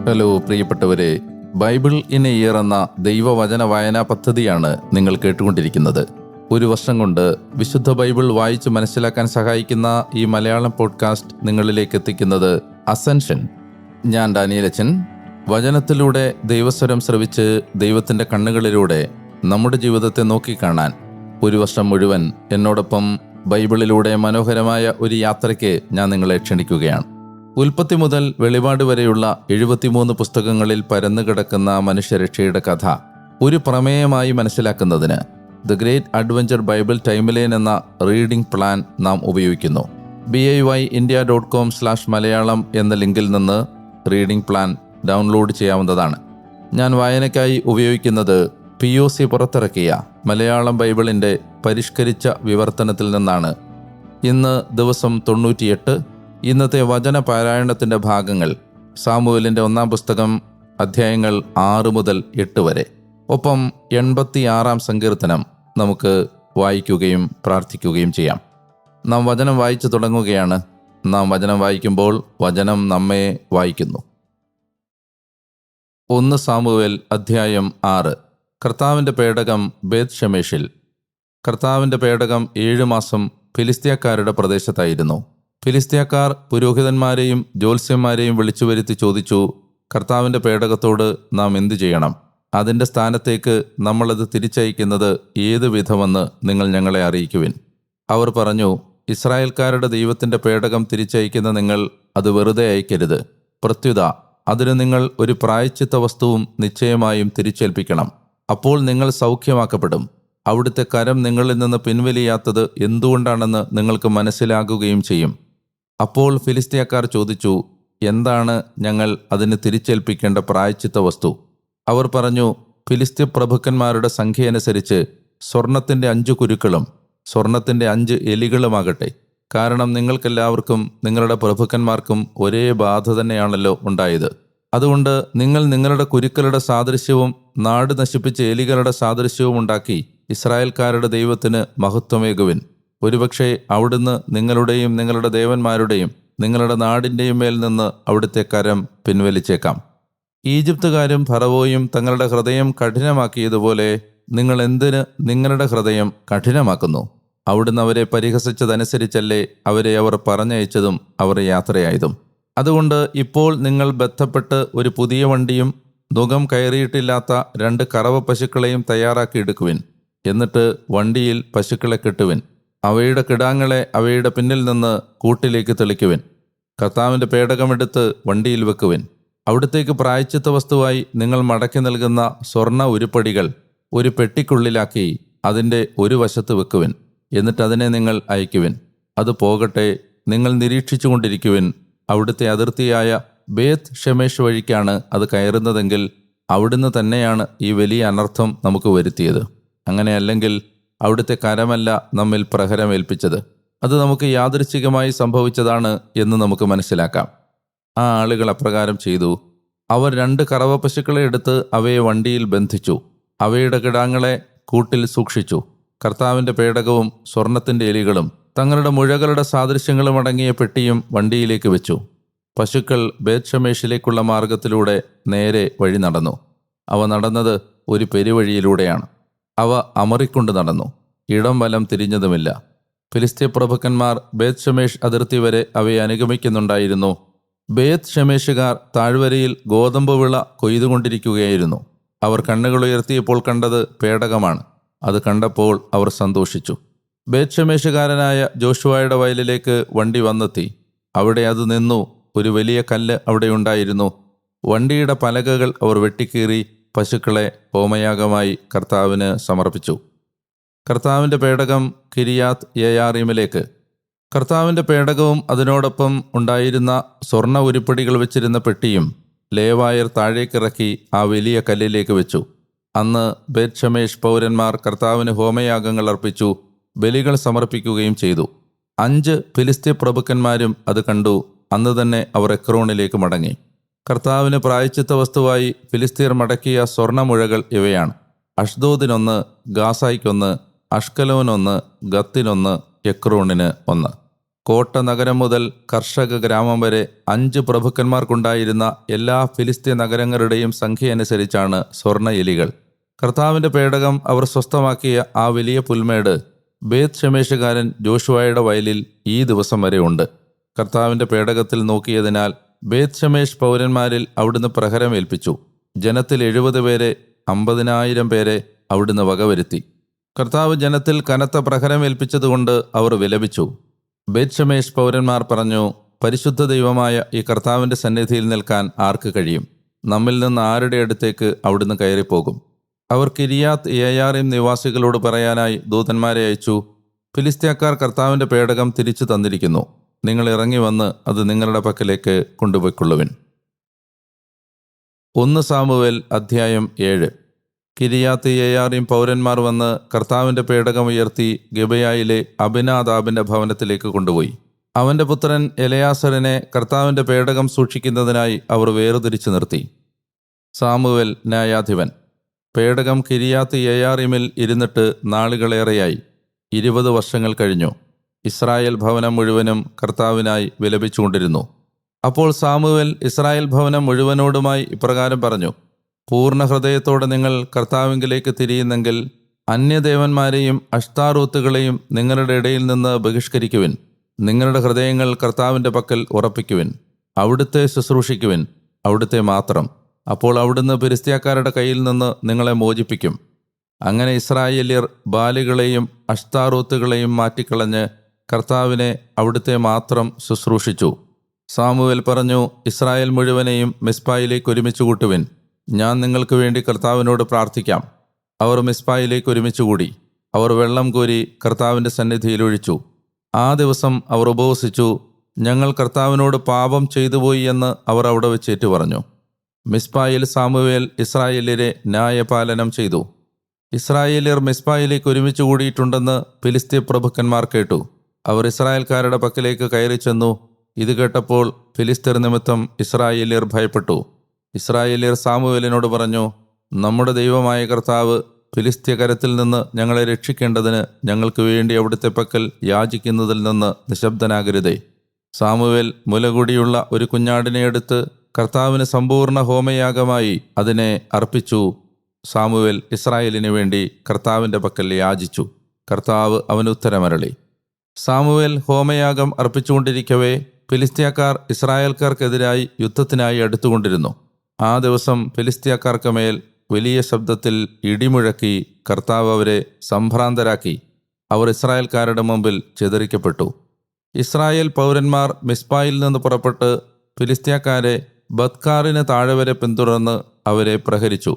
Hello പ്രിയപ്പെട്ടവരെ, Bible in A year എന്ന ദൈവവചന വായനാ പദ്ധതിയാണ് നിങ്ങൾ കേട്ടുകൊണ്ടിരിക്കുന്നത്. ഒരു വർഷം കൊണ്ട് വിശുദ്ധ ബൈബിൾ വായിച്ച് മനസ്സിലാക്കാൻ സഹായിക്കുന്ന ഈ മലയാളം പോഡ്കാസ്റ്റ് നിങ്ങളിലേക്ക് എത്തിക്കുന്നത് അസെൻഷൻ. ഞാൻ ഡാനിയലച്ചൻ. വചനത്തിലൂടെ ദൈവസ്വരം ശ്രവിച്ച് ദൈവത്തിൻ്റെ കണ്ണുകളിലൂടെ നമ്മുടെ ജീവിതത്തെ നോക്കിക്കാണാൻ ഒരു വർഷം മുഴുവൻ എന്നോടൊപ്പം ബൈബിളിലൂടെ മനോഹരമായ ഒരു യാത്രയ്ക്ക് ഞാൻ നിങ്ങളെ ക്ഷണിക്കുകയാണ്. ഉൽപ്പത്തി മുതൽ വെളിപാട് വരെയുള്ള 73 പുസ്തകങ്ങളിൽ പരന്നുകിടക്കുന്ന മനുഷ്യരക്ഷയുടെ കഥ ഒരു പ്രമേയമായി മനസ്സിലാക്കുന്നതിന് the great adventure Bible timeline എന്ന റീഡിംഗ് പ്ലാൻ നാം ഉപയോഗിക്കുന്നു. BIYindia.com/മലയാളം എന്ന ലിങ്കിൽ നിന്ന് റീഡിംഗ് പ്ലാൻ ഡൗൺലോഡ് ചെയ്യാവുന്നതാണ്. ഞാൻ വായനയ്ക്കായി ഉപയോഗിക്കുന്നത് POC പുറത്തിറക്കിയ മലയാളം ബൈബിളിൻ്റെ പരിഷ്കരിച്ച വിവർത്തനത്തിൽ നിന്നാണ്. ഇന്ന് ദിവസം 98. ഇന്നത്തെ വചന പാരായണത്തിൻ്റെ ഭാഗങ്ങൾ സാമുവേലിൻ്റെ 1-ാം പുസ്തകം അധ്യായങ്ങൾ 6 മുതൽ 8 വരെ. ഒപ്പം 86-ാം സങ്കീർത്തനം നമുക്ക് വായിക്കുകയും പ്രാർത്ഥിക്കുകയും ചെയ്യാം. നാം വചനം വായിച്ചു തുടങ്ങുകയാണ്. നാം വചനം വായിക്കുമ്പോൾ വചനം നമ്മെ വായിക്കുന്നു. 1 സാമുവേൽ അധ്യായം 6. കർത്താവിൻ്റെ പേടകം ബേത് ഷെമേഷിൽ. കർത്താവിൻ്റെ പേടകം 7 മാസം ഫിലിസ്ത്യക്കാരുടെ പ്രദേശത്തായിരുന്നു. ഫിലിസ്ത്യക്കാർ പുരോഹിതന്മാരെയും ജ്യോത്സ്യന്മാരെയും വിളിച്ചു വരുത്തി ചോദിച്ചു, കർത്താവിൻ്റെ പേടകത്തോട് നാം എന്തു ചെയ്യണം? അതിൻ്റെ സ്ഥാനത്തേക്ക് നമ്മളത് തിരിച്ചയക്കുന്നത് ഏത് വിധമെന്ന് നിങ്ങൾ ഞങ്ങളെ അറിയിക്കുവിൻ. അവർ പറഞ്ഞു, ഇസ്രായേൽക്കാരുടെ ദൈവത്തിൻ്റെ പേടകം തിരിച്ചയക്കുന്ന നിങ്ങൾ അത് വെറുതെ അയക്കരുത്. പ്രത്യുത അതിന് നിങ്ങൾ ഒരു പ്രായശ്ചിത്ത വസ്തുവും നിശ്ചയമായും തിരിച്ചേൽപ്പിക്കണം. അപ്പോൾ നിങ്ങൾ സൗഖ്യമാക്കപ്പെടും. അവിടുത്തെ കരം നിങ്ങളിൽ നിന്ന് പിൻവലിയാത്തത് എന്തുകൊണ്ടാണെന്ന് നിങ്ങൾക്ക് മനസ്സിലാകുകയും ചെയ്യും. അപ്പോൾ ഫിലിസ്ത്യക്കാർ ചോദിച്ചു, എന്താണ് ഞങ്ങൾ അതിന് തിരിച്ചേൽപ്പിക്കേണ്ട പ്രായശ്ചിത്ത വസ്തു? അവർ പറഞ്ഞു, ഫിലിസ്ത്യ പ്രഭുക്കന്മാരുടെ സംഖ്യയനുസരിച്ച് സ്വർണത്തിൻ്റെ 5 കുരുക്കളും സ്വർണത്തിൻ്റെ 5 എലികളുമാകട്ടെ. കാരണം നിങ്ങൾക്കെല്ലാവർക്കും നിങ്ങളുടെ പ്രഭുക്കന്മാർക്കും ഒരേ ബാധ തന്നെയാണല്ലോ ഉണ്ടായത്. അതുകൊണ്ട് നിങ്ങൾ നിങ്ങളുടെ കുരുക്കളുടെ സാദൃശ്യവും നാട് നശിപ്പിച്ച എലികളുടെ സാദൃശ്യവും ഉണ്ടാക്കി ഇസ്രായേൽക്കാരുടെ ദൈവത്തിന് മഹത്വമേകുവിൻ. ഒരുപക്ഷെ അവിടുന്ന് നിങ്ങളുടെയും നിങ്ങളുടെ ദേവന്മാരുടെയും നിങ്ങളുടെ നാടിൻ്റെയും മേൽ നിന്ന് അവിടുത്തെ കരം പിൻവലിച്ചേക്കാം. ഈജിപ്തുകാരും ഫറവോയും തങ്ങളുടെ ഹൃദയം കഠിനമാക്കിയതുപോലെ നിങ്ങൾ എന്തിന് നിങ്ങളുടെ ഹൃദയം കഠിനമാക്കുന്നു? അവിടുന്ന് അവരെ പരിഹസിച്ചതനുസരിച്ചല്ലേ അവരെ അവർ പറഞ്ഞയച്ചതും അവർ യാത്രയായതും. അതുകൊണ്ട് ഇപ്പോൾ നിങ്ങൾ ബന്ധപ്പെട്ട് ഒരു പുതിയ വണ്ടിയും നുകം കയറിയിട്ടില്ലാത്ത 2 കറവ പശുക്കളെയും തയ്യാറാക്കിയെടുക്കുവിൻ. എന്നിട്ട് വണ്ടിയിൽ പശുക്കളെ കെട്ടുവിൻ. അവയുടെ കിടാങ്ങളെ അവയുടെ പിന്നിൽ നിന്ന് കൂട്ടിലേക്ക് തെളിക്കുവിൻ. കർത്താവിൻ്റെ പേടകമെടുത്ത് വണ്ടിയിൽ വെക്കുവിൻ. അവിടത്തേക്ക് പ്രായശ്ചിത്ത വസ്തുവായി നിങ്ങൾ മടക്കി നൽകുന്ന സ്വർണ്ണ ഉരുപ്പടികൾ ഒരു പെട്ടിക്കുള്ളിലാക്കി അതിൻ്റെ ഒരു വശത്ത് വെക്കുവിൻ. എന്നിട്ട് അതിനെ നിങ്ങൾ അയക്കുവിൻ. അത് പോകട്ടെ. നിങ്ങൾ നിരീക്ഷിച്ചു കൊണ്ടിരിക്കുവിൻ. അവിടുത്തെ അതിർത്തിയായ ബേത് ഷെമേഷ് വഴിക്കാണ് അത് കയറുന്നതെങ്കിൽ അവിടുന്ന് തന്നെയാണ് ഈ വലിയ അനർത്ഥം നമുക്ക് വരുത്തിയത്. അങ്ങനെയല്ലെങ്കിൽ അവിടുത്തെ കരമല്ല നമ്മിൽ പ്രഹരമേൽപ്പിച്ചത്, അത് നമുക്ക് യാദൃച്ഛികമായി സംഭവിച്ചതാണ് എന്ന് നമുക്ക് മനസ്സിലാക്കാം. ആ ആളുകൾ അപ്രകാരം ചെയ്തു. അവർ 2 കറവ പശുക്കളെ എടുത്ത് അവയെ വണ്ടിയിൽ ബന്ധിച്ചു. അവയുടെ കിടാങ്ങളെ കൂട്ടിൽ സൂക്ഷിച്ചു. കർത്താവിൻ്റെ പേടകവും സ്വർണത്തിൻ്റെ എലികളും തങ്ങളുടെ മുഴകളുടെ സാദൃശ്യങ്ങളും അടങ്ങിയ പെട്ടിയും വണ്ടിയിലേക്ക് വെച്ചു. പശുക്കൾ ബേത് ഷെമേഷിലേക്കുള്ള മാർഗത്തിലൂടെ നേരെ വഴി നടന്നു. അവ നടന്നത് ഒരു പെരുവഴിയിലൂടെയാണ്. അവ അമറിക്കൊണ്ട് നടന്നു. ഇടം വലം തിരിഞ്ഞതുമില്ല. ഫിലിസ്ത്യ പ്രഭുക്കന്മാർ ബേത് ഷെമേഷ് അതിർത്തി വരെ അവയെ അനുഗമിക്കുന്നുണ്ടായിരുന്നു. ബേത് ഷെമേഷുകാർ താഴ്വരയിൽ ഗോതമ്പ് വിള കൊയ്തുകൊണ്ടിരിക്കുകയായിരുന്നു. അവർ കണ്ണുകളുയർത്തിയപ്പോൾ കണ്ടത് പേടകമാണ്. അത് കണ്ടപ്പോൾ അവർ സന്തോഷിച്ചു. ബേത് ഷെമേഷുകാരനായ ജോഷുവയുടെ വയലിലേക്ക് വണ്ടി വന്നെത്തി. അവിടെ അത് നിന്നു. ഒരു വലിയ കല്ല് അവിടെ ഉണ്ടായിരുന്നു. വണ്ടിയുടെ പലകകൾ അവർ വെട്ടിക്കീറി പശുക്കളെ ഹോമയാഗമായി കർത്താവിന് സമർപ്പിച്ചു. കർത്താവിൻ്റെ പേടകം കിരിയാത്ത് യെയാറീമിലേക്ക്. കർത്താവിൻ്റെ പേടകവും അതിനോടൊപ്പം ഉണ്ടായിരുന്ന സ്വർണ്ണ ഉരുപ്പടികൾ വെച്ചിരുന്ന പെട്ടിയും ലേവായർ താഴേക്കിറക്കി ആ വലിയ കല്ലിലേക്ക് വെച്ചു. അന്ന് ബേത് ഷെമേഷ് പൗരന്മാർ കർത്താവിന് ഹോമയാഗങ്ങൾ അർപ്പിച്ചു, ബലികൾ സമർപ്പിക്കുകയും ചെയ്തു. 5 ഫിലിസ്ത്യ പ്രഭുക്കന്മാരും അത് കണ്ടു. അന്ന് തന്നെ അവർ എക്രോണിലേക്ക് മടങ്ങി. കർത്താവിന് പ്രായശ്ചിത്ത വസ്തുവായി ഫിലിസ്തീർ മടക്കിയ സ്വർണ്ണമുഴകൾ ഇവയാണ്: അഷ്ദോദിനൊന്ന്, ഗാസായ്ക്കൊന്ന്, അഷ്കലോനൊന്ന്, ഗത്തിനൊന്ന്, എക്രോണിന് 1. കോട്ട നഗരം മുതൽ കർഷക ഗ്രാമം വരെ 5 പ്രഭുക്കന്മാർക്കുണ്ടായിരുന്ന എല്ലാ ഫിലിസ്ത്യ നഗരങ്ങളുടെയും സംഖ്യ അനുസരിച്ചാണ് സ്വർണ്ണ എലികൾ. കർത്താവിൻ്റെ പേടകം അവർ സ്വസ്ഥമാക്കിയ ആ വലിയ പുൽമേട് ബേത് ഷെമേശുകാരൻ ജോഷുവയുടെ വയലിൽ ഈ ദിവസം വരെ ഉണ്ട്. കർത്താവിൻ്റെ പേടകത്തിൽ നോക്കിയതിനാൽ ബേത് ഷെമേശ് പൗരന്മാരിൽ അവിടുന്ന് പ്രഹരമേൽപ്പിച്ചു. ജനത്തിൽ 70 പേരെ 50,000 പേരെ അവിടുന്ന് വകവരുത്തി. കർത്താവ് ജനത്തിൽ കനത്ത പ്രഹരമേൽപ്പിച്ചതുകൊണ്ട് അവർ വിലപിച്ചു. ബേത് ഷെമേശ് പൗരന്മാർ പറഞ്ഞു, പരിശുദ്ധ ദൈവമായ ഈ കർത്താവിൻ്റെ സന്നിധിയിൽ നിൽക്കാൻ ആർക്ക് കഴിയും? നമ്മിൽ നിന്ന് ആരുടെ അടുത്തേക്ക് അവിടുന്ന് കയറിപ്പോകും? അവർ കിരിയാത്ത് യെയാരീം നിവാസികളോട് പറയാനായി ദൂതന്മാരെ അയച്ചു, ഫിലിസ്ത്യക്കാർ കർത്താവിൻ്റെ പേടകം തിരിച്ചു തന്നിരിക്കുന്നു. നിങ്ങൾ ഇറങ്ങി വന്ന് അത് നിങ്ങളുടെ പക്കലേക്ക് കൊണ്ടുപോയിക്കൊള്ളുവിൻ. 1 സാമുവേൽ അധ്യായം 7. കിരിയാത്ത് യെയാരീം പൗരന്മാർ വന്ന് കർത്താവിൻ്റെ പേടകം ഉയർത്തി ഗിബെയയിലെ അബിനാദാബിൻ്റെ ഭവനത്തിലേക്ക് കൊണ്ടുപോയി. അവൻ്റെ പുത്രൻ എലെയാസറിനെ കർത്താവിൻ്റെ പേടകം സൂക്ഷിക്കുന്നതിനായി അവർ വേർതിരിച്ചു നിർത്തി. സാമുവേൽ ന്യായാധിപൻ. പേടകം കിരിയാത്ത് യെയാരീമിൽ ഇരുന്നിട്ട് നാളുകളേറെയായി. 20 വർഷങ്ങൾ കഴിഞ്ഞു. ഇസ്രായേൽ ഭവനം മുഴുവനും കർത്താവിനായി വിലപിച്ചുകൊണ്ടിരുന്നു. അപ്പോൾ സാമുവേൽ ഇസ്രായേൽ ഭവനം മുഴുവനോടുമായി ഇപ്രകാരം പറഞ്ഞു, പൂർണ്ണ ഹൃദയത്തോടെ നിങ്ങൾ കർത്താവിങ്കിലേക്ക് തിരിയുന്നെങ്കിൽ അന്യദേവന്മാരെയും അഷ്താറോത്തുകളെയും നിങ്ങളുടെ ഇടയിൽ നിന്ന് ബഹിഷ്കരിക്കുവിൻ. നിങ്ങളുടെ ഹൃദയങ്ങൾ കർത്താവിൻ്റെ പക്കൽ ഉറപ്പിക്കുവിൻ. അവിടുത്തെ ശുശ്രൂഷിക്കുവിൻ, അവിടുത്തെ മാത്രം. അപ്പോൾ അവിടുന്ന് ഫിലിസ്ത്യക്കാരുടെ കയ്യിൽ നിന്ന് നിങ്ങളെ മോചിപ്പിക്കും. അങ്ങനെ ഇസ്രായേല്യർ ബാലുകളെയും അഷ്താറോത്തുകളെയും മാറ്റിക്കളഞ്ഞ് കർത്താവിനെ അവിടുത്തെ മാത്രം ശുശ്രൂഷിച്ചു. സാമുവേൽ പറഞ്ഞു, ഇസ്രായേൽ മുഴുവനെയും മിസ്പായിലേക്ക് ഒരുമിച്ച് കൂട്ടുവിൻ. ഞാൻ നിങ്ങൾക്ക് വേണ്ടി കർത്താവിനോട് പ്രാർത്ഥിക്കാം. അവർ മിസ്പായിലേക്ക് ഒരുമിച്ചുകൂടി. അവർ വെള്ളം കോരി കർത്താവിൻ്റെ സന്നിധിയിൽ ഒഴിച്ചു. ആ ദിവസം അവർ ഉപവസിച്ചു. ഞങ്ങൾ കർത്താവിനോട് പാപം ചെയ്തുപോയി എന്ന് അവർ അവിടെ വെച്ചേറ്റു പറഞ്ഞു. മിസ്പായിൽ സാമുവേൽ ഇസ്രായേല്യരെ ന്യായപാലനം ചെയ്തു. ഇസ്രായേല്യർ മിസ്പായിലേക്ക് ഒരുമിച്ച് കൂടിയിട്ടുണ്ടെന്ന് ഫിലിസ്ത്യ പ്രഭുക്കന്മാർ കേട്ടു. അവർ ഇസ്രായേൽക്കാരുടെ പക്കലേക്ക് കയറി ചെന്നു. ഇത് കേട്ടപ്പോൾ ഫിലിസ്ത്യർ നിമിത്തം ഇസ്രായേല്യർ ഭയപ്പെട്ടു. ഇസ്രായേല്യർ സാമുവേലിനോട് പറഞ്ഞു, നമ്മുടെ ദൈവമായ കർത്താവ് ഫിലിസ്ത്യകരത്തിൽ നിന്ന് ഞങ്ങളെ രക്ഷിക്കേണ്ടതിന് ഞങ്ങൾക്ക് വേണ്ടി അവിടുത്തെ പക്കൽ യാചിക്കുന്നതിൽ നിന്ന് നിശബ്ദനാകരുതേ. സാമുവേൽ മുലകുടിയുള്ള ഒരു കുഞ്ഞാടിനെ എടുത്ത് കർത്താവിന് സമ്പൂർണ്ണ ഹോമയാഗമായി അതിനെ അർപ്പിച്ചു. സാമുവേൽ ഇസ്രായേലിന് വേണ്ടി കർത്താവിൻ്റെ പക്കൽ യാചിച്ചു. കർത്താവ് അവന് ഉത്തരമരളി. സാമുവേൽ ഹോമയാഗം അർപ്പിച്ചുകൊണ്ടിരിക്കവേ ഫിലിസ്ത്യക്കാർ ഇസ്രായേൽക്കാർക്കെതിരായി യുദ്ധത്തിനായി അടുത്തുകൊണ്ടിരുന്നു. ആ ദിവസം ഫിലിസ്ത്യക്കാർക്ക് മേൽ വലിയ ശബ്ദത്തിൽ ഇടിമുഴക്കി കർത്താവ് അവരെ സംഭ്രാന്തരാക്കി. അവർ ഇസ്രായേൽക്കാരുടെ മുമ്പിൽ ചിതറിക്കപ്പെട്ടു. ഇസ്രായേൽ പൗരന്മാർ മിസ്പായിൽ നിന്ന് പുറപ്പെട്ട് ഫിലിസ്ത്യക്കാരെ ബത്കാറിന് താഴെ വരെ പിന്തുടർന്ന് അവരെ പ്രഹരിച്ചു.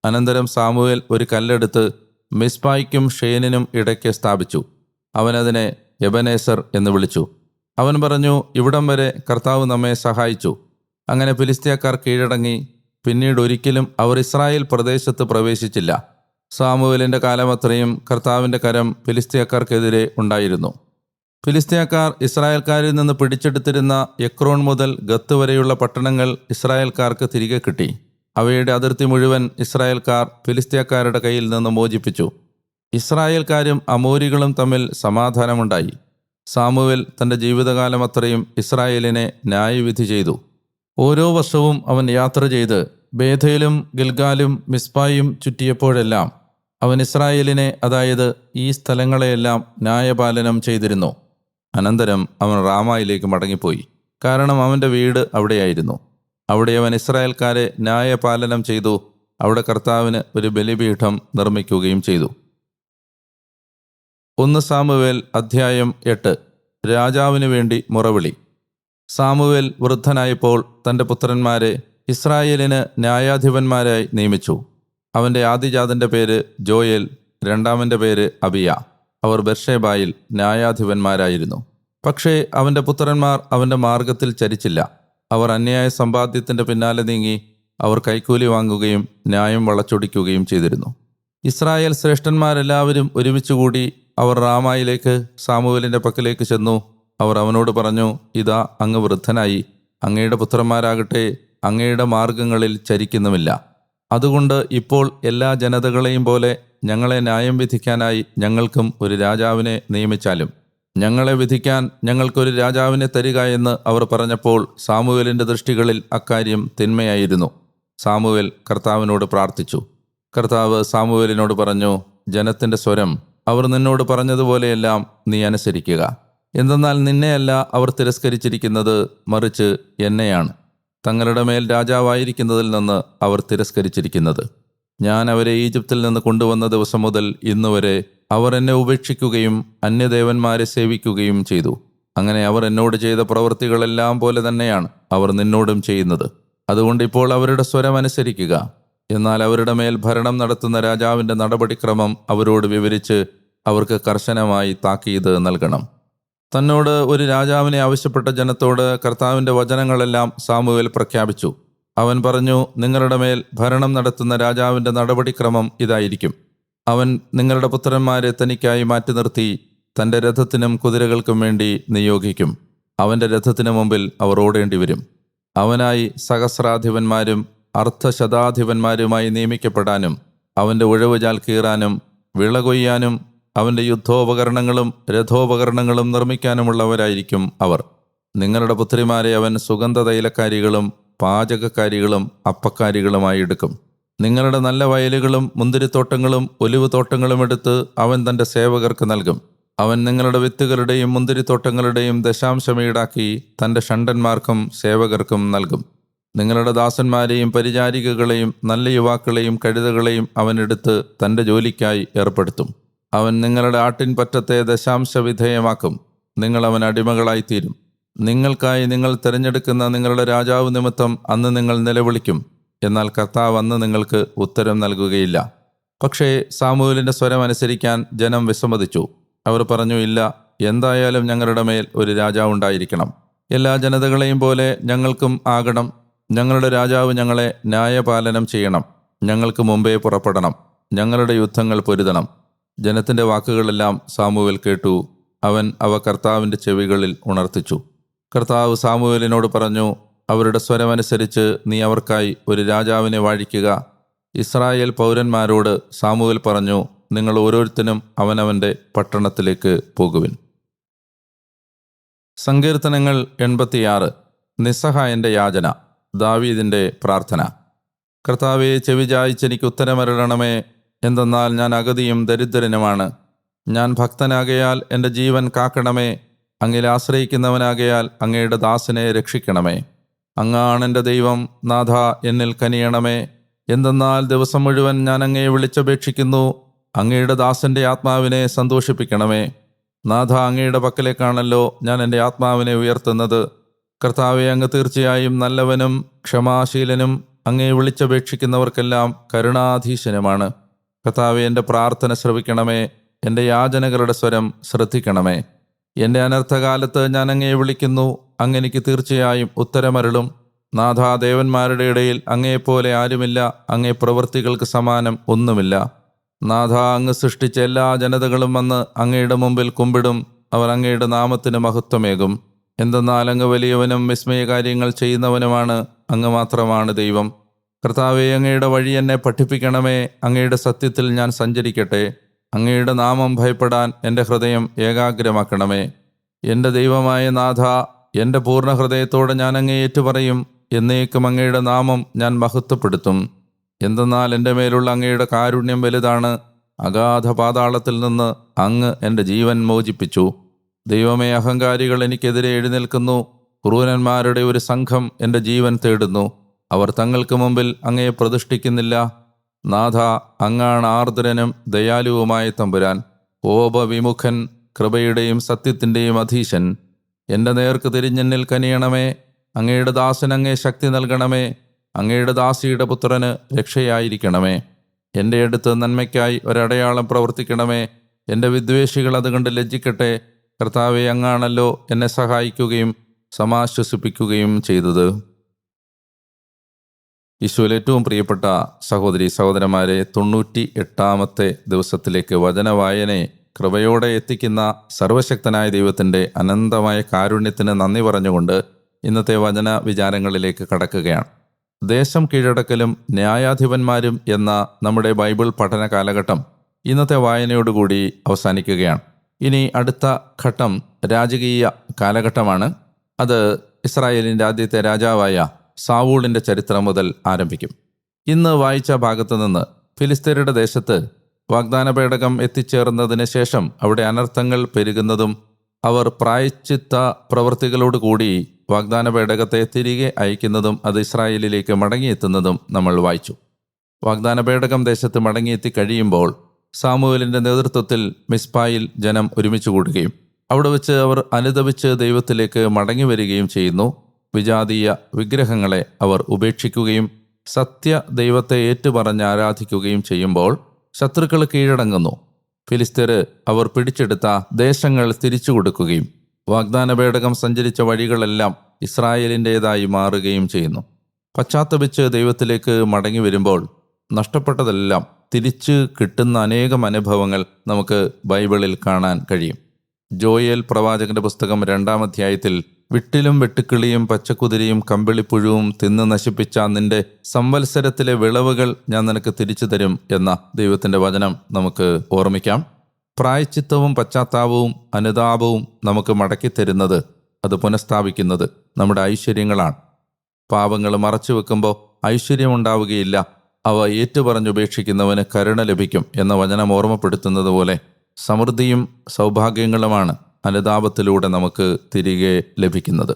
അനന്തരം സാമുവേൽ ഒരു കല്ലെടുത്ത് മിസ്പായ്ക്കും ഷേനിനും ഇടയ്ക്ക് സ്ഥാപിച്ചു. അവനതിനെ എബനേസർ എന്ന് വിളിച്ചു. അവൻ പറഞ്ഞു, ഇവിടം വരെ കർത്താവ് നമ്മെ സഹായിച്ചു. അങ്ങനെ ഫിലിസ്ത്യക്കാർ കീഴടങ്ങി. പിന്നീട് ഒരിക്കലും അവർ ഇസ്രായേൽ പ്രദേശത്ത് പ്രവേശിച്ചില്ല. സാമുവേലിൻ്റെ കാലമത്രയും കർത്താവിൻ്റെ കരം ഫിലിസ്ത്യക്കാർക്കെതിരെ ഉണ്ടായിരുന്നു. ഫിലിസ്ത്യക്കാർ ഇസ്രായേൽക്കാരിൽ നിന്ന് പിടിച്ചെടുത്തിരുന്ന എക്രോൺ മുതൽ ഗത്ത് വരെയുള്ള പട്ടണങ്ങൾ ഇസ്രായേൽക്കാർക്ക് തിരികെ കിട്ടി. അവയുടെ അതിർത്തി മുഴുവൻ ഇസ്രായേൽക്കാർ ഫിലിസ്ത്യക്കാരുടെ കയ്യിൽ നിന്ന് മോചിപ്പിച്ചു. ഇസ്രായേൽക്കാരും അമോരികളും തമ്മിൽ സമാധാനമുണ്ടായി. സാമുവേൽ തൻ്റെ ജീവിതകാലം അത്രയും ഇസ്രായേലിനെ ന്യായവിധി ചെയ്തു. ഓരോ വർഷവും അവൻ യാത്ര ചെയ്ത് ബേഥേലും ഗിൽഗാലും മിസ്പായും ചുറ്റിയപ്പോഴെല്ലാം അവൻ ഇസ്രായേലിനെ, അതായത് ഈ സ്ഥലങ്ങളെയെല്ലാം ന്യായപാലനം ചെയ്തിരുന്നു. അനന്തരം അവൻ റാമായിലേക്ക് മടങ്ങിപ്പോയി. കാരണം അവൻ്റെ വീട് അവിടെയായിരുന്നു. അവിടെ അവൻ ഇസ്രായേൽക്കാരെ ന്യായപാലനം ചെയ്തു. അവിടെ കർത്താവിന് ഒരു ബലിപീഠം നിർമ്മിക്കുകയും ചെയ്തു. 1 സാമുവേൽ അധ്യായം 8. രാജാവിനു വേണ്ടി മുറവിളി. സാമുവേൽ വൃദ്ധനായപ്പോൾ തൻ്റെ പുത്രന്മാരെ ഇസ്രായേലിന് ന്യായാധിപന്മാരായി നിയമിച്ചു. അവൻ്റെ ആദിജാതൻ്റെ പേര് ജോയേൽ, രണ്ടാമൻ്റെ പേര് അബിയ. അവർ ബെർഷേബായിൽ ന്യായാധിപന്മാരായിരുന്നു. പക്ഷേ അവൻ്റെ പുത്രന്മാർ അവൻ്റെ മാർഗത്തിൽ ചരിച്ചില്ല. അവർ അന്യായ സമ്പാദ്യത്തിൻ്റെ പിന്നാലെ നീങ്ങി. അവർ കൈക്കൂലി വാങ്ങുകയും ന്യായം വളച്ചൊടിക്കുകയും ചെയ്തിരുന്നു. ഇസ്രായേൽ ശ്രേഷ്ഠന്മാരെല്ലാവരും ഒരുമിച്ചുകൂടി അവർ റാമായിലേക്ക് സാമുവേലിൻ്റെ പക്കലേക്ക് ചെന്നു. അവർ അവനോട് പറഞ്ഞു, ഇതാ അങ്ങ് വൃദ്ധനായി. അങ്ങയുടെ പുത്രന്മാരാകട്ടെ അങ്ങയുടെ മാർഗങ്ങളിൽ ചരിക്കുന്നുമില്ല. അതുകൊണ്ട് ഇപ്പോൾ എല്ലാ ജനതകളെയും പോലെ ഞങ്ങളെ ന്യായം വിധിക്കാനായി ഞങ്ങൾക്കും ഒരു രാജാവിനെ നിയമിച്ചാലും. ഞങ്ങളെ വിധിക്കാൻ ഞങ്ങൾക്കൊരു രാജാവിനെ തരിക എന്ന് അവർ പറഞ്ഞപ്പോൾ സാമുവേലിൻ്റെ ദൃഷ്ടികളിൽ അക്കാര്യം തിന്മയായിരുന്നു. സാമുവേൽ കർത്താവിനോട് പ്രാർത്ഥിച്ചു. കർത്താവ് സാമുവേലിനോട് പറഞ്ഞു, ജനത്തിൻ്റെ സ്വരം അവർ നിന്നോട് പറഞ്ഞതുപോലെയെല്ലാം നീ അനുസരിക്കുക. എന്തെന്നാൽ നിന്നെയല്ല അവർ തിരസ്കരിച്ചിരിക്കുന്നത്, മറിച്ച് എന്നെയാണ് തങ്ങളുടെ മേൽ രാജാവായിരിക്കുന്നതിൽ നിന്ന് അവർ തിരസ്കരിച്ചിരിക്കുന്നത്. ഞാൻ അവരെ ഈജിപ്തിൽ നിന്ന് കൊണ്ടുവന്ന ദിവസം മുതൽ ഇന്നുവരെ അവർ എന്നെ ഉപേക്ഷിക്കുകയും അന്യദേവന്മാരെ സേവിക്കുകയും ചെയ്തു. അങ്ങനെ അവർ എന്നോട് ചെയ്ത പ്രവൃത്തികളെല്ലാം പോലെ തന്നെയാണ് അവർ നിന്നോടും ചെയ്യുന്നത്. അതുകൊണ്ട് ഇപ്പോൾ അവരുടെ സ്വരം അനുസരിക്കുക. എന്നാൽ അവരുടെ മേൽ ഭരണം നടത്തുന്ന രാജാവിൻ്റെ നടപടിക്രമം അവരോട് വിവരിച്ച് അവർക്ക് കർശനമായി താക്കീത് നൽകണം. തന്നോട് ഒരു രാജാവിനെ ആവശ്യപ്പെട്ട ജനത്തോട് കർത്താവിൻ്റെ വചനങ്ങളെല്ലാം സാമുവേൽ പ്രഖ്യാപിച്ചു. അവൻ പറഞ്ഞു, നിങ്ങളുടെ മേൽ ഭരണം നടത്തുന്ന രാജാവിൻ്റെ നടപടിക്രമം ഇതായിരിക്കും. അവൻ നിങ്ങളുടെ പുത്രന്മാരെ തനിക്കായി മാറ്റി നിർത്തി തൻ്റെ രഥത്തിനും കുതിരകൾക്കും വേണ്ടി നിയോഗിക്കും. അവൻ്റെ രഥത്തിനു മുമ്പിൽ അവർ ഓടേണ്ടി വരും. അവനായി സഹസ്രാധിപന്മാരും അർദ്ധശതാധിപന്മാരുമായി നിയമിക്കപ്പെടാനും അവൻ്റെ ഉഴവുചാൽ കീറാനും വിള കൊയ്യാനും അവൻ്റെ യുദ്ധോപകരണങ്ങളും രഥോപകരണങ്ങളും നിർമ്മിക്കാനുമുള്ളവരായിരിക്കും അവർ. നിങ്ങളുടെ പുത്രിമാരെ അവൻ സുഗന്ധതൈലക്കാരികളും പാചകക്കാരികളും അപ്പക്കാരികളുമായി എടുക്കും. നിങ്ങളുടെ നല്ല വയലുകളും മുന്തിരിത്തോട്ടങ്ങളും ഒലിവുതോട്ടങ്ങളും എടുത്ത് അവൻ തൻ്റെ സേവകർക്ക് നൽകും. അവൻ നിങ്ങളുടെ വിത്തുകളുടെയും മുന്തിരിത്തോട്ടങ്ങളുടെയും ദശാംശം ഈടാക്കി തൻ്റെ ഷണ്ഡന്മാർക്കും സേവകർക്കും നൽകും. നിങ്ങളുടെ ദാസന്മാരെയും പരിചാരികകളെയും നല്ല യുവാക്കളെയും കഴുതകളെയും അവൻ എടുത്ത് തൻ്റെ ജോലിക്കായി ഏർപ്പെടുത്തും. അവൻ നിങ്ങളുടെ ആട്ടിൻപറ്റത്തെ ദശാംശവിധേയമാക്കും. നിങ്ങൾ അവൻ അടിമകളായിത്തീരും. നിങ്ങൾക്കായി നിങ്ങൾ തിരഞ്ഞെടുക്കുന്ന നിങ്ങളുടെ രാജാവ് നിമിത്തം അന്ന് നിങ്ങൾ നിലവിളിക്കും. എന്നാൽ കർത്താവ് അന്ന് നിങ്ങൾക്ക് ഉത്തരം നൽകുകയില്ല. പക്ഷേ സാമുവേലിൻ്റെ സ്വരം അനുസരിക്കാൻ ജനം വിസമ്മതിച്ചു. അവർ പറഞ്ഞു, ഇല്ല, എന്തായാലും ഞങ്ങളുടെ മേൽ ഒരു രാജാവുണ്ടായിരിക്കണം. എല്ലാ ജനതകളെയും പോലെ ഞങ്ങൾക്കും ആകണം. ഞങ്ങളുടെ രാജാവ് ഞങ്ങളെ ന്യായപാലനം ചെയ്യണം. ഞങ്ങൾക്ക് മുമ്പേ പുറപ്പെടണം. ഞങ്ങളുടെ യുദ്ധങ്ങൾ പൊരുതണം. ജനത്തിൻ്റെ വാക്കുകളെല്ലാം സാമുവേൽ കേട്ടു. അവൻ അവ കർത്താവിൻ്റെ ചെവികളിൽ ഉണർത്തിച്ചു. കർത്താവ് സാമുവേലിനോട് പറഞ്ഞു, അവരുടെ സ്വരമനുസരിച്ച് നീ അവർക്കായി ഒരു രാജാവിനെ വാഴിക്കുക. ഇസ്രായേൽ പൗരന്മാരോട് സാമുവേൽ പറഞ്ഞു, നിങ്ങൾ ഓരോരുത്തരും അവനവൻ്റെ പട്ടണത്തിലേക്ക് പോകുവിൻ. സങ്കീർത്തനങ്ങൾ 86. നിസ്സഹായൻ്റെ യാചന. ദാവീദിൻ്റെ പ്രാർത്ഥന. കർത്താവേ, ചെവി ചായിച്ചെനിക്ക് ഉത്തരമരുളണമേ. എന്തെന്നാൽ ഞാൻ അഗതിയും ദരിദ്രനുമാണ്. ഞാൻ ഭക്തനാകയാൽ എൻ്റെ ജീവൻ കാക്കണമേ. അങ്ങിൽ ആശ്രയിക്കുന്നവനാകയാൽ അങ്ങയുടെ ദാസനെ രക്ഷിക്കണമേ. അങ്ങാണെൻ്റെ ദൈവം. നാഥ, എന്നിൽ കനിയണമേ. എന്തെന്നാൽ ദിവസം മുഴുവൻ ഞാൻ അങ്ങയെ വിളിച്ചപേക്ഷിക്കുന്നു. അങ്ങയുടെ ദാസൻ്റെ ആത്മാവിനെ സന്തോഷിപ്പിക്കണമേ. നാഥ, അങ്ങയുടെ പക്കലേക്കാണല്ലോ ഞാൻ എൻ്റെ ആത്മാവിനെ ഉയർത്തുന്നത്. കർത്താവെ, അങ്ങ് തീർച്ചയായും നല്ലവനും ക്ഷമാശീലനും അങ്ങയെ വിളിച്ചപേക്ഷിക്കുന്നവർക്കെല്ലാം കരുണാധീശനുമാണ്. കർത്താവെ, എൻ്റെ പ്രാർത്ഥന ശ്രവിക്കണമേ. എൻ്റെ യാചനകളുടെ സ്വരം ശ്രദ്ധിക്കണമേ. എൻ്റെ അനർത്ഥകാലത്ത് ഞാൻ അങ്ങയെ വിളിക്കുന്നു. അങ്ങെനിക്ക് തീർച്ചയായും ഉത്തരമരുളും. നാഥ, ദേവന്മാരുടെ ഇടയിൽ അങ്ങയെപ്പോലെ ആരുമില്ല. അങ്ങേ പ്രവൃത്തികൾക്ക് സമാനം ഒന്നുമില്ല. നാഥ, അങ്ങ് സൃഷ്ടിച്ച എല്ലാ ജനതകളും വന്ന് അങ്ങയുടെ മുമ്പിൽ കുമ്പിടും. അവർ അങ്ങയുടെ നാമത്തിന് മഹത്വമേകും. എന്തെന്നാൽ അങ്ങ് വലിയവനും വിസ്മയകാര്യങ്ങൾ ചെയ്യുന്നവനുമാണ്. അങ്ങ് മാത്രമാണ് ദൈവം. കർത്താവെ, അങ്ങയുടെ വഴി എന്നെ പഠിപ്പിക്കണമേ. അങ്ങയുടെ സത്യത്തിൽ ഞാൻ സഞ്ചരിക്കട്ടെ. അങ്ങയുടെ നാമം ഭയപ്പെടാൻ എൻ്റെ ഹൃദയം ഏകാഗ്രമാക്കണമേ. എൻ്റെ ദൈവമായ നാഥ, എൻ്റെ പൂർണ്ണ ഹൃദയത്തോടെ ഞാൻ അങ്ങയെ ഏറ്റുപറയും. എന്നേക്കും അങ്ങയുടെ നാമം ഞാൻ മഹത്വപ്പെടുത്തും. എന്തെന്നാൽ എൻ്റെ മേലുള്ള അങ്ങയുടെ കാരുണ്യം വലുതാണ്. അഗാധ പാതാളത്തിൽ നിന്ന് അങ്ങ് എൻ്റെ ജീവൻ മോചിപ്പിച്ചു. ദൈവമേ, അഹങ്കാരികൾ എനിക്കെതിരെ എഴുന്നേൽക്കുന്നു. ക്രൂരന്മാരുടെ ഒരു സംഘം എൻ്റെ ജീവൻ തേടുന്നു. അവർ തങ്ങൾക്ക് മുമ്പിൽ അങ്ങയെ പ്രതിഷ്ഠിക്കുന്നില്ല. നാഥ, അങ്ങാണ് ആർദ്രനും ദയാലുവുമായ തമ്പുരാൻ, കോപവിമുഖൻ, കൃപയുടെയും സത്യത്തിൻ്റെയും അധീശൻ. എൻ്റെ നേർക്ക് തിരിഞ്ഞെന്നിൽ കനിയണമേ. അങ്ങയുടെ ദാസൻ അങ്ങേ ശക്തി നൽകണമേ. അങ്ങയുടെ ദാസിയുടെ പുത്രന് രക്ഷയായിരിക്കണമേ. എൻ്റെ അടുത്ത് നന്മയ്ക്കായി ഒരടയാളം പ്രവർത്തിക്കണമേ. എൻ്റെ വിദ്വേഷികൾ അത് കണ്ട് ലജ്ജിക്കട്ടെ. കർത്താവെ, അങ്ങാണല്ലോ എന്നെ സഹായിക്കുകയും സമാശ്വസിപ്പിക്കുകയും ചെയ്തത്. ഈശോയിൽ ഏറ്റവും പ്രിയപ്പെട്ട സഹോദരി സഹോദരന്മാരെ, 98-ാമത്തെ ദിവസത്തിലേക്ക് വചനവായനയെ കൃപയോടെ എത്തിക്കുന്ന സർവശക്തനായ ദൈവത്തിൻ്റെ അനന്തമായ കാരുണ്യത്തിന് നന്ദി പറഞ്ഞുകൊണ്ട് ഇന്നത്തെ വചന വിചാരങ്ങളിലേക്ക് കടക്കുകയാണ്. ദേശം കീഴടക്കലും ന്യായാധിപന്മാരും എന്ന നമ്മുടെ ബൈബിൾ പഠന കാലഘട്ടം ഇന്നത്തെ വായനയോടുകൂടി അവസാനിക്കുകയാണ്. ഇനി അടുത്ത ഘട്ടം രാജകീയ കാലഘട്ടമാണ്. അത് ഇസ്രായേലിൻ്റെ ആദ്യത്തെ രാജാവായ സാവൂളിൻ്റെ ചരിത്രം മുതൽ ആരംഭിക്കും. ഇന്ന് വായിച്ച ഭാഗത്തു നിന്ന് ഫിലിസ്ത്യരുടെ ദേശത്ത് വാഗ്ദാന പേടകം എത്തിച്ചേർന്നതിന് ശേഷം അവിടെ അനർത്ഥങ്ങൾ പെരുകുന്നതും അവർ പ്രായശ്ചിത്ത പ്രവൃത്തികളോടുകൂടി വാഗ്ദാന പേടകത്തെ തിരികെ അയക്കുന്നതും അത് ഇസ്രായേലിലേക്ക് മടങ്ങിയെത്തുന്നതും നമ്മൾ വായിച്ചു. വാഗ്ദാന പേടകം ദേശത്ത് മടങ്ങിയെത്തി കഴിയുമ്പോൾ സാമുവേലിൻ്റെ നേതൃത്വത്തിൽ മിസ്പായിൽ ജനം ഒരുമിച്ച് കൂടുകയും അവിടെ വെച്ച് അവർ അനുതപിച്ച് ദൈവത്തിലേക്ക് മടങ്ങി വരികയും ചെയ്യുന്നു. വിജാതീയ വിഗ്രഹങ്ങളെ അവർ ഉപേക്ഷിക്കുകയും സത്യ ദൈവത്തെ ഏറ്റുപറഞ്ഞ് ആരാധിക്കുകയും ചെയ്യുമ്പോൾ ശത്രുക്കൾ കീഴടങ്ങുന്നു. ഫിലിസ്ത്യർ അവർ പിടിച്ചെടുത്ത ദേശങ്ങൾ തിരിച്ചു കൊടുക്കുകയും വാഗ്ദാന പേടകം സഞ്ചരിച്ച വഴികളെല്ലാം ഇസ്രായേലിൻ്റേതായി മാറുകയും ചെയ്യുന്നു. പശ്ചാത്തപിച്ച് ദൈവത്തിലേക്ക് മടങ്ങി വരുമ്പോൾ നഷ്ടപ്പെട്ടതെല്ലാം തിരിച്ച് കിട്ടുന്ന അനേകം അനുഭവങ്ങൾ നമുക്ക് ബൈബിളിൽ കാണാൻ കഴിയും. ജോയേൽ പ്രവാചകന്റെ പുസ്തകം 2-ാം അധ്യായത്തിൽ വിട്ടിലും വെട്ടുക്കിളിയും പച്ചക്കുതിരയും കമ്പിളിപ്പുഴുവും തിന്ന് നശിപ്പിച്ച നിന്റെ സംവത്സരത്തിലെ വിളവുകൾ ഞാൻ നിനക്ക് തിരിച്ചു തരും എന്ന ദൈവത്തിൻ്റെ വചനം നമുക്ക് ഓർമ്മിക്കാം. പ്രായശ്ചിത്തവും പശ്ചാത്താപവും അനുതാപവും നമുക്ക് മടക്കിത്തരുന്നത്, അത് പുനഃസ്ഥാപിക്കുന്നത് നമ്മുടെ ഐശ്വര്യങ്ങളാണ്. പാപങ്ങൾ മറച്ചു വെക്കുമ്പോൾ ഐശ്വര്യമുണ്ടാവുകയില്ല. അവ ഏറ്റുപറഞ്ഞുപേക്ഷിക്കുന്നവന് കരുണ ലഭിക്കും എന്ന വചനം ഓർമ്മപ്പെടുത്തുന്നത് പോലെ സമൃദ്ധിയും സൗഭാഗ്യങ്ങളുമാണ് അനുതാപത്തിലൂടെ നമുക്ക് തിരികെ ലഭിക്കുന്നത്.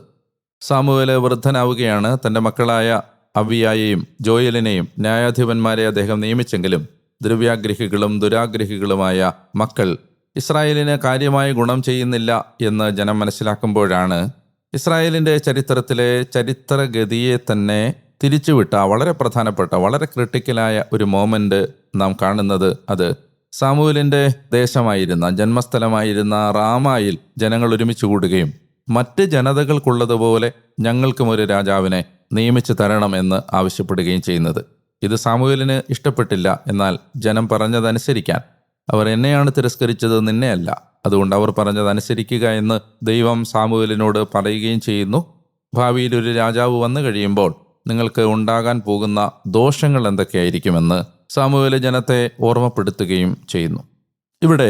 സാമുവേൽ വൃദ്ധനാവുകയാണ്. തൻ്റെ മക്കളായ അബിയായെയും ജോയലിനെയും ന്യായാധിപന്മാരെ അദ്ദേഹം നിയമിച്ചെങ്കിലും ദ്രവ്യാഗ്രഹികളും ദുരാഗ്രഹികളുമായ മക്കൾ ഇസ്രായേലിന് കാര്യമായ ഗുണം ചെയ്യുന്നില്ല എന്ന് ജനം മനസ്സിലാക്കുമ്പോഴാണ് ഇസ്രായേലിൻ്റെ ചരിത്രത്തിലെ ചരിത്രഗതിയെ തന്നെ തിരിച്ചുവിട്ട വളരെ പ്രധാനപ്പെട്ട വളരെ ക്രിട്ടിക്കലായ ഒരു മോമെൻ്റ് നാം കാണുന്നത്. അത് സാമുവേലിൻ്റെ ദേശമായിരുന്ന ജന്മസ്ഥലമായിരുന്ന റാമായിൽ ജനങ്ങൾ ഒരുമിച്ച് കൂടുകയും മറ്റ് ജനതകൾക്കുള്ളതുപോലെ ഞങ്ങൾക്കും ഒരു രാജാവിനെ നിയമിച്ചു തരണമെന്ന് ആവശ്യപ്പെടുകയും ചെയ്യുന്നത്. ഇത് സാമുവേലിന് ഇഷ്ടപ്പെട്ടില്ല. എന്നാൽ ജനം പറഞ്ഞതനുസരിക്കാൻ അവർ എന്നെയാണ് തിരസ്കരിച്ചത്, നിന്നെയല്ല. അതുകൊണ്ട് അവർ പറഞ്ഞതനുസരിക്കുക എന്ന് ദൈവം സാമുവേലിനോട് പറയുകയും ചെയ്യുന്നു. ഭാവിയിൽ ഒരു രാജാവ് വന്നു കഴിയുമ്പോൾ നിങ്ങൾക്ക് ഉണ്ടാകാൻ പോകുന്ന ദോഷങ്ങൾ എന്തൊക്കെയായിരിക്കുമെന്ന് സാമുവേൽ ജനത്തെ ഓർമ്മപ്പെടുത്തുകയും ചെയ്യുന്നു. ഇവിടെ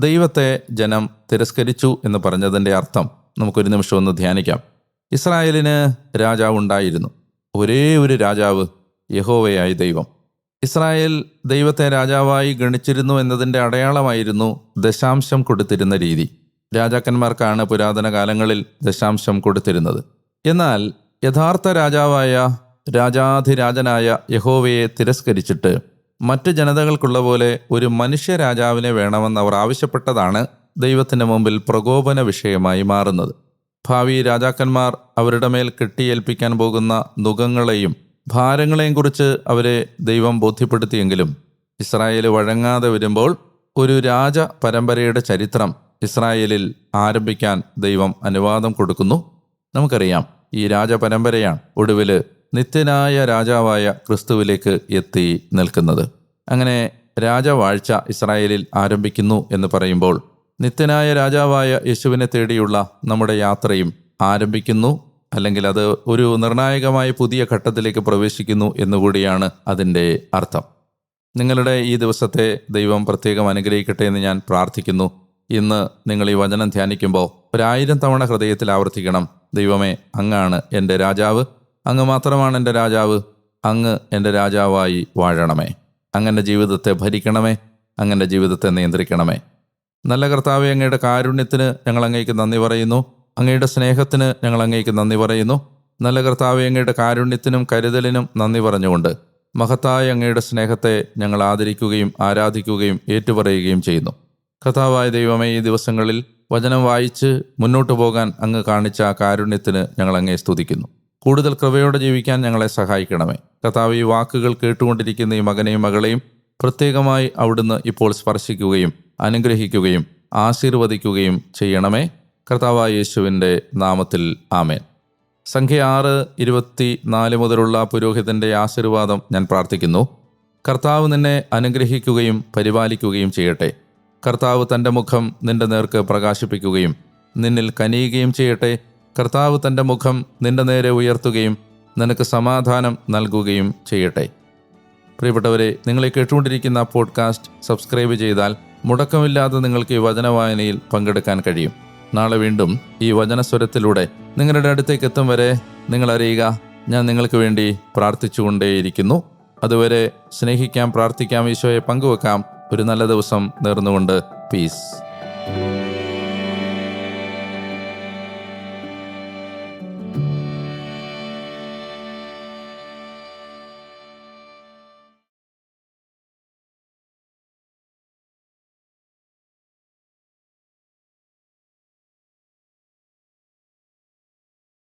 ദൈവത്തെ ജനം തിരസ്കരിച്ചു എന്ന് പറഞ്ഞതിൻ്റെ അർത്ഥം നമുക്കൊരു നിമിഷം ഒന്ന് ധ്യാനിക്കാം. ഇസ്രായേലിന് രാജാവ് ഉണ്ടായിരുന്നു. ഒരേ ഒരു രാജാവ്, യഹോവയായ ദൈവം. ഇസ്രായേൽ ദൈവത്തെ രാജാവായി ഗണിച്ചിരുന്നു എന്നതിൻ്റെ അടയാളമായിരുന്നു ദശാംശം കൊടുത്തിരുന്ന രീതി. രാജാക്കന്മാർക്കാണ് പുരാതന കാലങ്ങളിൽ ദശാംശം കൊടുത്തിരുന്നത്. എന്നാൽ യഥാർത്ഥ രാജാവായ രാജാധിരാജനായ യഹോവയെ തിരസ്കരിച്ചിട്ട് മറ്റ് ജനതകൾക്കുള്ള പോലെ ഒരു മനുഷ്യ രാജാവിനെ വേണമെന്ന് അവർ ആവശ്യപ്പെട്ടതാണ് ദൈവത്തിൻ്റെ മുമ്പിൽ പ്രകോപന വിഷയമായി മാറുന്നത്. ഭാവി രാജാക്കന്മാർ അവരുടെ മേൽ കെട്ടിയേൽപ്പിക്കാൻ പോകുന്ന നുകങ്ങളെയും ഭാരങ്ങളെയും കുറിച്ച് അവരെ ദൈവം ബോധ്യപ്പെടുത്തിയെങ്കിലും ഇസ്രായേൽ വഴങ്ങാതെ വരുമ്പോൾ ഒരു രാജ പരമ്പരയുടെ ചരിത്രം ഇസ്രായേലിൽ ആരംഭിക്കാൻ ദൈവം അനുവാദം കൊടുക്കുന്നു. നമുക്കറിയാം, ഈ രാജപരമ്പരയാണ് ഒടുവിൽ നിത്യനായ രാജാവായ ക്രിസ്തുവിലേക്ക് എത്തി നിൽക്കുന്നത്. അങ്ങനെ രാജവാഴ്ച ഇസ്രായേലിൽ ആരംഭിക്കുന്നു എന്ന് പറയുമ്പോൾ നിത്യനായ രാജാവായ യേശുവിനെ തേടിയുള്ള നമ്മുടെ യാത്രയും ആരംഭിക്കുന്നു, അല്ലെങ്കിൽ അത് ഒരു നിർണായകമായ പുതിയ ഘട്ടത്തിലേക്ക് പ്രവേശിക്കുന്നു എന്നുകൂടിയാണ് അതിൻ്റെ അർത്ഥം. നിങ്ങളുടെ ഈ ദിവസത്തെ ദൈവം പ്രത്യേകം അനുഗ്രഹിക്കട്ടെ എന്ന് ഞാൻ പ്രാർത്ഥിക്കുന്നു. ഇന്ന് നിങ്ങൾ ഈ വചനം ധ്യാനിക്കുമ്പോൾ 1000 തവണ ഹൃദയത്തിൽ ആവർത്തിക്കണം: ദൈവമേ, അങ്ങാണ് എൻ്റെ രാജാവ്, അങ്ങ് മാത്രമാണ് എൻ്റെ രാജാവ്, അങ്ങ് എൻ്റെ രാജാവായി വാഴണമേ, അങ്ങൻ്റെ ജീവിതത്തെ ഭരിക്കണമേ, അങ്ങൻ്റെ ജീവിതത്തെ നിയന്ത്രിക്കണമേ. നല്ല കർത്താവേ, അങ്ങയുടെ കാരുണ്യത്തിന് ഞങ്ങൾ അങ്ങേക്ക് നന്ദി പറയുന്നു, അങ്ങയുടെ സ്നേഹത്തിന് ഞങ്ങൾ അങ്ങേക്ക് നന്ദി പറയുന്നു. നല്ല കർത്താവേ, അങ്ങയുടെ കാരുണ്യത്തിനും കരുതലിനും നന്ദി പറഞ്ഞുകൊണ്ട് മഹത്തായ അങ്ങയുടെ സ്നേഹത്തെ ഞങ്ങൾ ആദരിക്കുകയും ആരാധിക്കുകയും ഏറ്റുപറയുകയും ചെയ്യുന്നു. കർത്താവായ ദൈവമേ, ഈ ദിവസങ്ങളിൽ വചനം വായിച്ച് മുന്നോട്ട് പോകാൻ അങ്ങ് കാണിച്ച ആ കാരുണ്യത്തിന് ഞങ്ങൾ അങ്ങേ സ്തുതിക്കുന്നു. കൂടുതൽ കൃപയോടെ ജീവിക്കാൻ ഞങ്ങളെ സഹായിക്കണമേ. കർത്താവ്, ഈ വാക്കുകൾ കേട്ടുകൊണ്ടിരിക്കുന്ന ഈ മകനെയും മകളെയും പ്രത്യേകമായി അവിടുന്ന് ഇപ്പോൾ സ്പർശിക്കുകയും അനുഗ്രഹിക്കുകയും ആശീർവദിക്കുകയും ചെയ്യണമേ. കർത്താവായ യേശുവിൻ്റെ നാമത്തിൽ ആമേൻ. സംഖ്യ 6:24 മുതലുള്ള പുരോഹിതൻ്റെ ആശീർവാദം ഞാൻ പ്രാർത്ഥിക്കുന്നു. കർത്താവ് നിന്നെ അനുഗ്രഹിക്കുകയും പരിപാലിക്കുകയും ചെയ്യട്ടെ. കർത്താവ് തൻ്റെ മുഖം നിന്റെ നേർക്ക് പ്രകാശിപ്പിക്കുകയും നിന്നിൽ കനിയുകയും ചെയ്യട്ടെ. കർത്താവ് തൻ്റെ മുഖം നിന്റെ നേരെ ഉയർത്തുകയും നിനക്ക് സമാധാനം നൽകുകയും ചെയ്യട്ടെ. പ്രിയപ്പെട്ടവരെ, നിങ്ങളെ കേട്ടുകൊണ്ടിരിക്കുന്ന പോഡ്കാസ്റ്റ് സബ്സ്ക്രൈബ് ചെയ്താൽ മുടക്കമില്ലാതെ നിങ്ങൾക്ക് ഈ വചനവായനയിൽ പങ്കെടുക്കാൻ കഴിയും. നാളെ വീണ്ടും ഈ വചനസ്വരത്തിലൂടെ നിങ്ങളുടെ അടുത്തേക്ക് എത്തും വരെ നിങ്ങൾ അറിയുക, ഞാൻ നിങ്ങൾക്ക് വേണ്ടി പ്രാർത്ഥിച്ചുകൊണ്ടേയിരിക്കുന്നു. അതുവരെ സ്നേഹിക്കാം, പ്രാർത്ഥിക്കാം, ഈശോയെ പങ്കുവെക്കാം. ഒരു നല്ല ദിവസം നേർന്നുകൊണ്ട് പീസ്.